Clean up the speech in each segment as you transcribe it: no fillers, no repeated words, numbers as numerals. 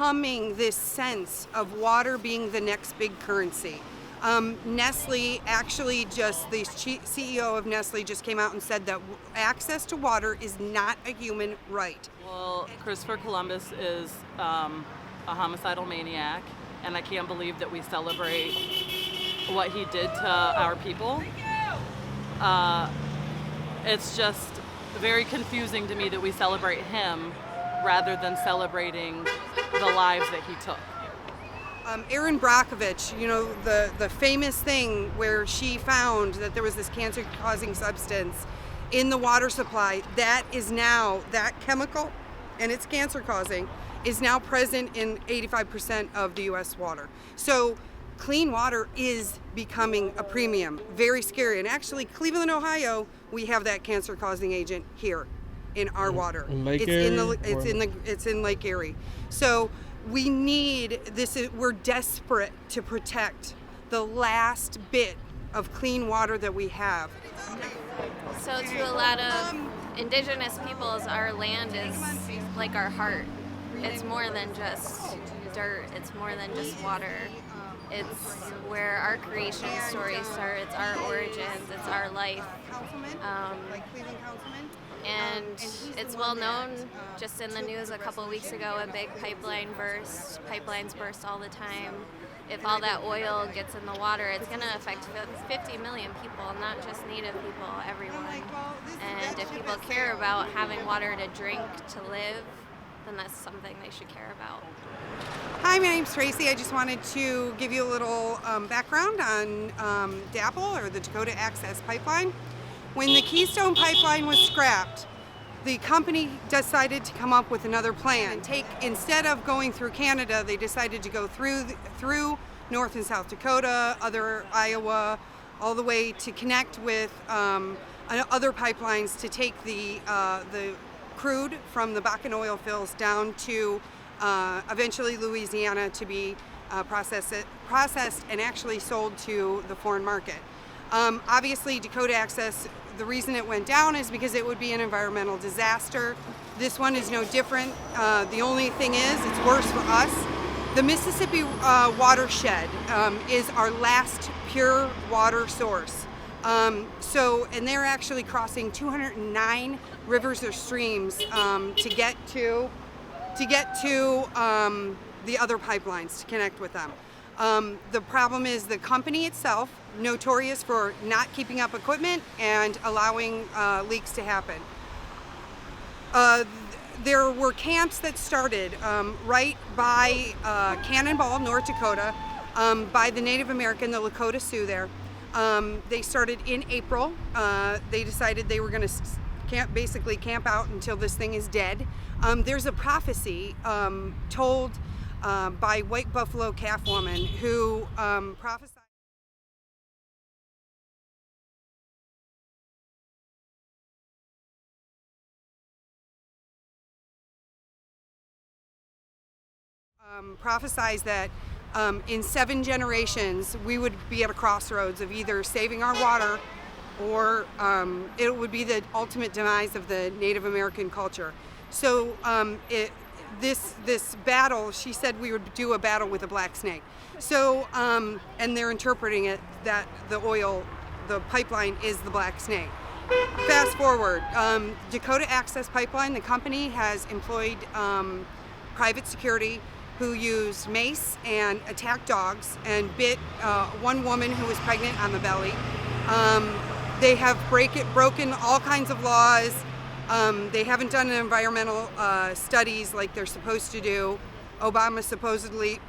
becoming this sense of water being the next big currency. Nestle actually the CEO of Nestle just came out and said that access to water is not a human right. Well, Christopher Columbus is a homicidal maniac, and I can't believe that we celebrate what he did to our people. It's just very confusing to me that we celebrate him rather than celebrating the lives that he took. Erin Brockovich, you know, the famous thing where she found that there was this cancer-causing substance in the water supply, that chemical, and it's cancer-causing, is now present in 85% of the U.S. water. So clean water is becoming a premium, very scary. And actually, Cleveland, Ohio, we have that cancer-causing agent here in our water. In Lake Erie? It's in Lake Erie. So we need this. We're desperate to protect the last bit of clean water that we have. So to a lot of indigenous peoples, our land is like our heart. It's more than just dirt. It's more than just water. It's where our creation story starts. It's our origins. It's our life. And it's well known, just in the news a couple of weeks ago, a big pipeline burst. Pipelines burst all the time. If all that oil gets in the water, it's going to affect 50 million people, not just Native people, everyone. And if people care about having water to drink, to live, then that's something they should care about. Hi, my name's Tracy. I just wanted to give you a little background on DAPL, or the Dakota Access Pipeline. When the Keystone Pipeline was scrapped, the company decided to come up with another plan. Instead of going through Canada, they decided to go through North and South Dakota, other Iowa, all the way to connect with other pipelines to take the crude from the Bakken oil fields down to eventually Louisiana to be processed and actually sold to the foreign market. Obviously, Dakota Access, the reason it went down is because it would be an environmental disaster. This one is no different. The only thing is, it's worse for us. The Mississippi watershed is our last pure water source. And they're actually crossing 209 rivers or streams to get to the other pipelines to connect with them. The problem is the company itself, notorious for not keeping up equipment and allowing leaks to happen. There were camps that started right by Cannonball, North Dakota, by the Native American, the Lakota Sioux there. They started in April. They decided they were going to basically camp out until this thing is dead. There's a prophecy told by White Buffalo Calf Woman who prophesied that in 7 generations we would be at a crossroads of either saving our water or it would be the ultimate demise of the Native American culture. So this battle, she said we would do a battle with a black snake. So, and they're interpreting it that the pipeline is the black snake. Fast forward, Dakota Access Pipeline, the company has employed private security who used mace and attacked dogs and bit one woman who was pregnant on the belly. They have broken all kinds of laws. They haven't done environmental studies like they're supposed to do. Obama supposedly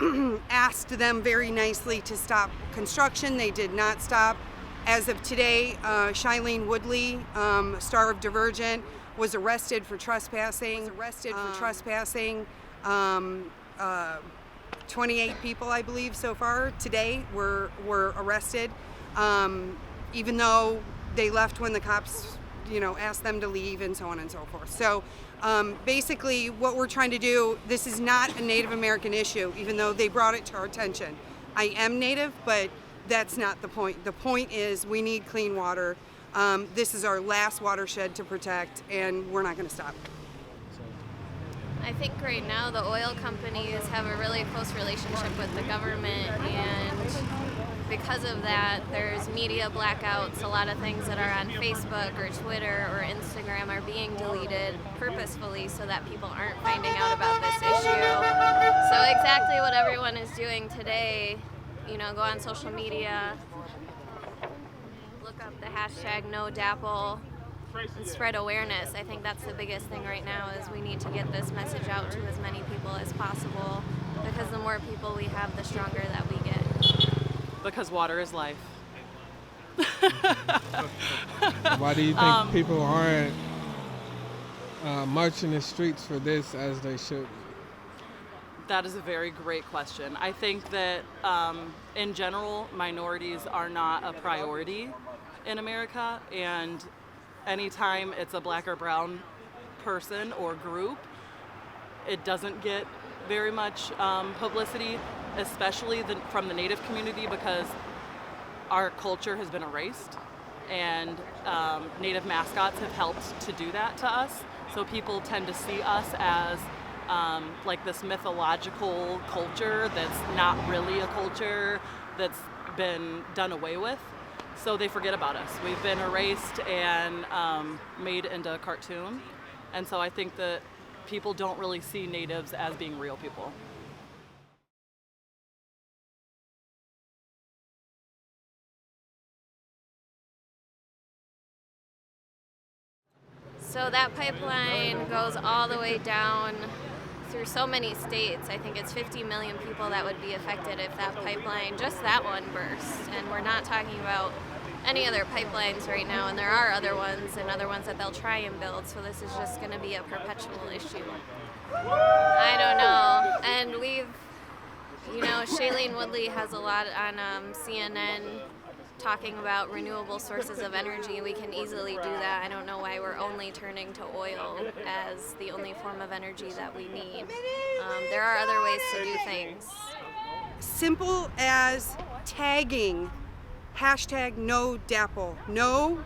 asked them very nicely to stop construction. They did not stop. As of today, Shailene Woodley, star of Divergent, was arrested for trespassing. 28 people, I believe, so far today were arrested, even though they left when the cops asked them to leave and so on and so forth. So basically what we're trying to do, this is not a Native American issue, even though they brought it to our attention. I am Native, but that's not the point. The point is we need clean water. This is our last watershed to protect, and we're not going to stop. I think right now the oil companies have a really close relationship with the government, and because of that, there's media blackouts. A lot of things that are on Facebook or Twitter or Instagram are being deleted purposefully so that people aren't finding out about this issue. So exactly what everyone is doing today, go on social media, look up the hashtag NODAPL, and spread awareness. I think that's the biggest thing right now is we need to get this message out to as many people as possible, because the more people we have, the stronger that we get. Because water is life. Why do you think people aren't marching the streets for this as they should? That is a very great question. I think that in general, minorities are not a priority in America, and anytime it's a black or brown person or group, it doesn't get very much publicity, especially from the Native community, because our culture has been erased, and Native mascots have helped to do that to us. So people tend to see us as like this mythological culture that's not really a culture, that's been done away with. So they forget about us. We've been erased and made into a cartoon. And so I think that people don't really see Natives as being real people. So that pipeline goes all the way down through so many states. I think it's 50 million people that would be affected if that pipeline, just that one, burst. And we're not talking about any other pipelines right now, and there are other ones and other ones that they'll try and build, so this is just going to be a perpetual issue. I don't know. And Shailene Woodley has a lot on CNN talking about renewable sources of energy. We can easily do that. I don't know why we're only turning to oil as the only form of energy that we need. There are other ways to do things. Simple as tagging hashtag NODAPL, no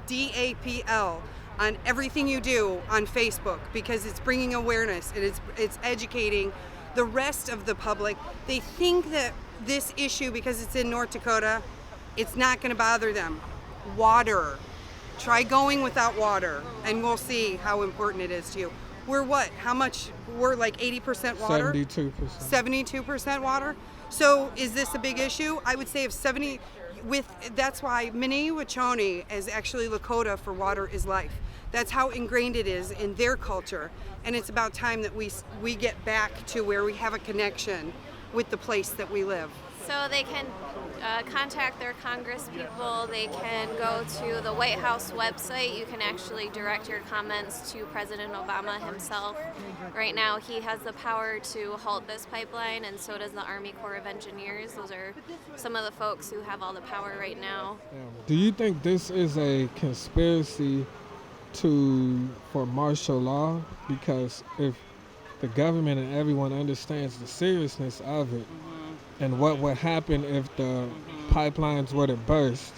DAPL, on everything you do on Facebook, because it's bringing awareness and it's educating the rest of the public. They think that this issue, because it's in North Dakota, it's not going to bother them. Water. Try going without water, and we'll see how important it is to you. We're what? How much? We're like 80% water? 72%. 72% water? So is this a big issue? I would say if that's why Minnie-Wachoni is actually Lakota for water is life. That's how ingrained it is in their culture. And it's about time that we get back to where we have a connection with the place that we live. So they can contact their Congress people. They can go to the White House website. You can actually direct your comments to President Obama himself. Right now, he has the power to halt this pipeline, and so does the Army Corps of Engineers. Those are some of the folks who have all the power right now. Do you think this is a conspiracy for martial law? Because if the government and everyone understands the seriousness of it, and what would happen if the pipelines were to burst,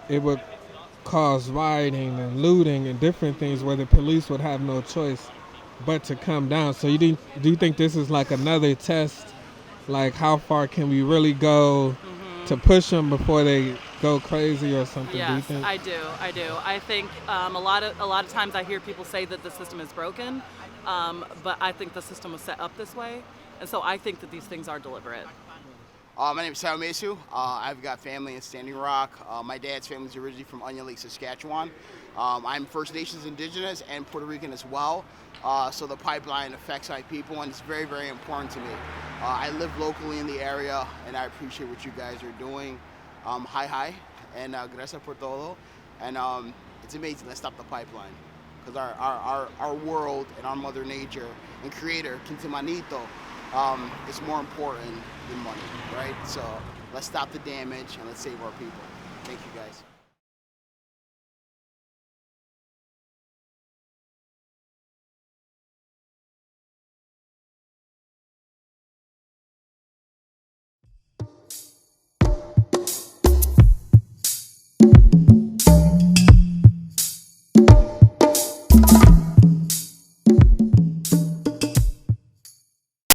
it would cause rioting and looting and different things where the police would have no choice but to come down. So do you think this is like another test? Like, how far can we really go to push them before they go crazy or something? Yes, do you think? I do. I think a lot of times I hear people say that the system is broken, but I think the system was set up this way, and so I think that these things are deliberate. My name is Sal Mesu. I've got family in Standing Rock. My dad's family is originally from Onion Lake, Saskatchewan. I'm First Nations Indigenous and Puerto Rican as well. So the pipeline affects my people, and it's very, very important to me. I live locally in the area, and I appreciate what you guys are doing. Hi, and gracias por todo. And it's amazing. Let's stop the pipeline, because our world and our Mother Nature and Creator, Quintimanito, is more important than money, right? So let's stop the damage and let's save our people. Thank you, guys.